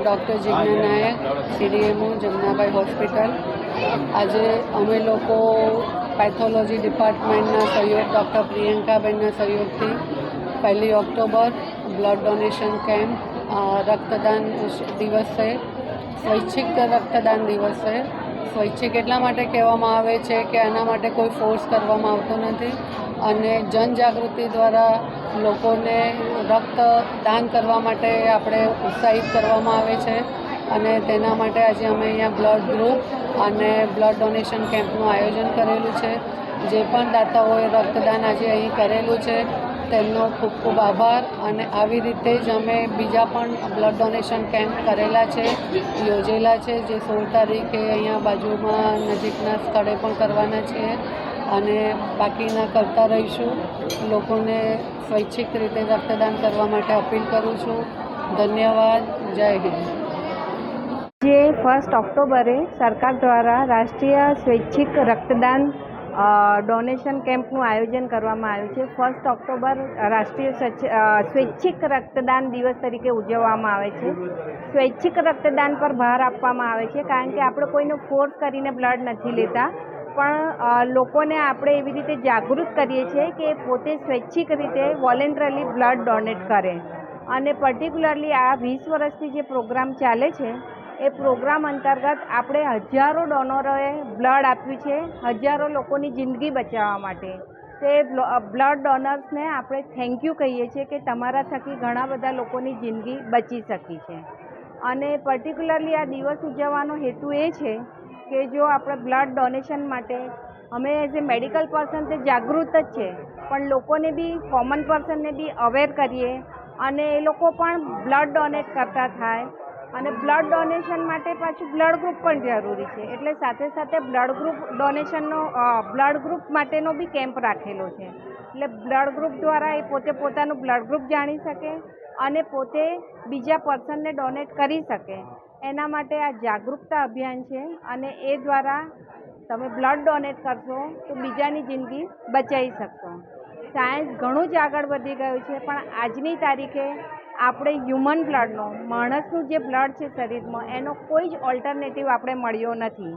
Doctor Jigna નાયક, CDMO Jamnabai hospital. આજે અમે લોકો પેથોલોજી ડિપાર્ટમેન્ટના સહયોગ, ડૉક્ટર પ્રિયંકાબેનના સહયોગથી 1 ઓક્ટોબર બ્લડ ડોનેશન કેમ્પ, રક્તદાન દિવસ છે, સ્વૈચ્છિક રક્તદાન દિવસ છે. સ્વૈચ્છિક એટલા માટે કહેવામાં આવે છે કે આના માટે કોઈ ફોર્સ કરવામાં આવતો નથી અને જનજાગૃતિ દ્વારા લોકોને રક્તદાન કરવા માટે આપણે ઉત્સાહિત કરવામાં આવે છે અને તેના માટે આજે અમે અહીંયા બ્લડ ગ્રુપ અને બ્લડ ડોનેશન કેમ્પનું આયોજન કરેલું છે. જે પણ દાતાઓએ રક્તદાન આજે અહીં કરેલું છે તેમનો ખૂબ ખૂબ આભાર. અને આવી રીતે જ અમે બીજા પણ બ્લડ ડોનેશન કેમ્પ કરેલા છે, યોજેલા છે, જે 16 તારીખે અહીંયા બાજુમાં નજીકના સ્થળે પણ કરવાના છીએ અને બાકીના કરતા રહીશું. લોકોને સ્વૈચ્છિક રીતે રક્તદાન કરવા માટે અપીલ કરું છું. ધન્યવાદ. જય હિન્દ. જે 1 ઓક્ટોબરે સરકાર દ્વારા રાષ્ટ્રીય સ્વૈચ્છિક રક્તદાન ડોનેશન કેમ્પનું આયોજન કરવામાં આવ્યું છે. 1 ઓક્ટોબર રાષ્ટ્રીય સ્વૈચ્છિક રક્તદાન દિવસ તરીકે ઉજવવામાં આવે છે. સ્વૈચ્છિક રક્તદાન પર ભાર આપવામાં આવે છે કારણ કે આપણે કોઈનો ફોર્સ કરીને બ્લડ નથી લેતા, પણ લોકોને આપણે એવી રીતે જાગૃત કરીએ છીએ કે પોતે સ્વૈચ્છિક રીતે વોલેન્ટરીલી બ્લડ ડોનેટ કરે. અને પર્ટિક્યુલરલી આ 20 વર્ષથી જે પ્રોગ્રામ ચાલે છે એ પ્રોગ્રામ અંતર્ગત આપણે હજારો ડોનરોએ બ્લડ આપ્યું છે, હજારો લોકોની જિંદગી બચાવવા માટે. તે બ્લડ ડોનર્સને આપણે થેન્ક યુ કહીએ છીએ કે તમારા થકી ઘણા બધા લોકોની જિંદગી બચી શકી છે. અને પર્ટિક્યુલરલી આ દિવસ ઉજવવાનો હેતુ એ છે કે જો આપણે બ્લડ ડોનેશન માટે અમે એઝ એ મેડિકલ પર્સન તે જાગૃત જ છે, પણ લોકોને બી કોમન પર્સનને બી અવેર કરીએ અને એ લોકો પણ બ્લડ ડોનેટ કરતા થાય. અને બ્લડ ડોનેશન માટે પાછું બ્લડ ગ્રુપ પણ જરૂરી છે, એટલે સાથે સાથે બ્લડ ગ્રુપ ડોનેશનનો બ્લડ ગ્રુપ માટેનો બી કેમ્પ રાખેલો છે. એટલે બ્લડ ગ્રુપ દ્વારા એ પોતે પોતાનું બ્લડ ગ્રુપ જાણી શકે અને પોતે બીજા પર્સનને ડોનેટ કરી શકે. એના માટે આ જાગૃતતા અભિયાન છે અને એ દ્વારા તમે બ્લડ ડોનેટ કરશો તો બીજાની જિંદગી બચાવી શકશો. સાયન્સ ઘણું જ આગળ વધી ગયું છે, પણ આજની તારીખે આપણે હ્યુમન બ્લડનો, માણસનું જે બ્લડ છે શરીરમાં, એનો કોઈ જ ઓલ્ટરનેટિવ આપણે મળ્યો નથી.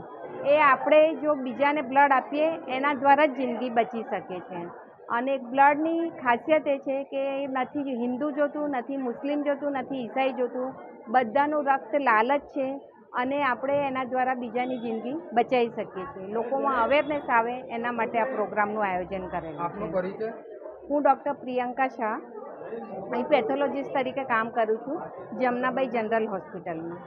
એ આપણે જો બીજાને બ્લડ આપીએ એના દ્વારા જ જિંદગી બચી શકે છે. અને બ્લડની ખાસિયત એ છે કે નથી હિન્દુ જોતું, નથી મુસ્લિમ જોતું, નથી ઈસાઈ જોતું, બધાનું રક્ત લાલ જ છે અને આપણે એના દ્વારા બીજાની જિંદગી બચાવી શકીએ છીએ. લોકોમાં અવેરનેસ આવે એના માટે આ પ્રોગ્રામનું આયોજન કરેલું છે. હું ડૉક્ટર પ્રિયંકા શાહ અહીં પેથોલોજીસ્ટ તરીકે કામ કરું છું જમનાબાઈ જનરલ હોસ્પિટલમાં.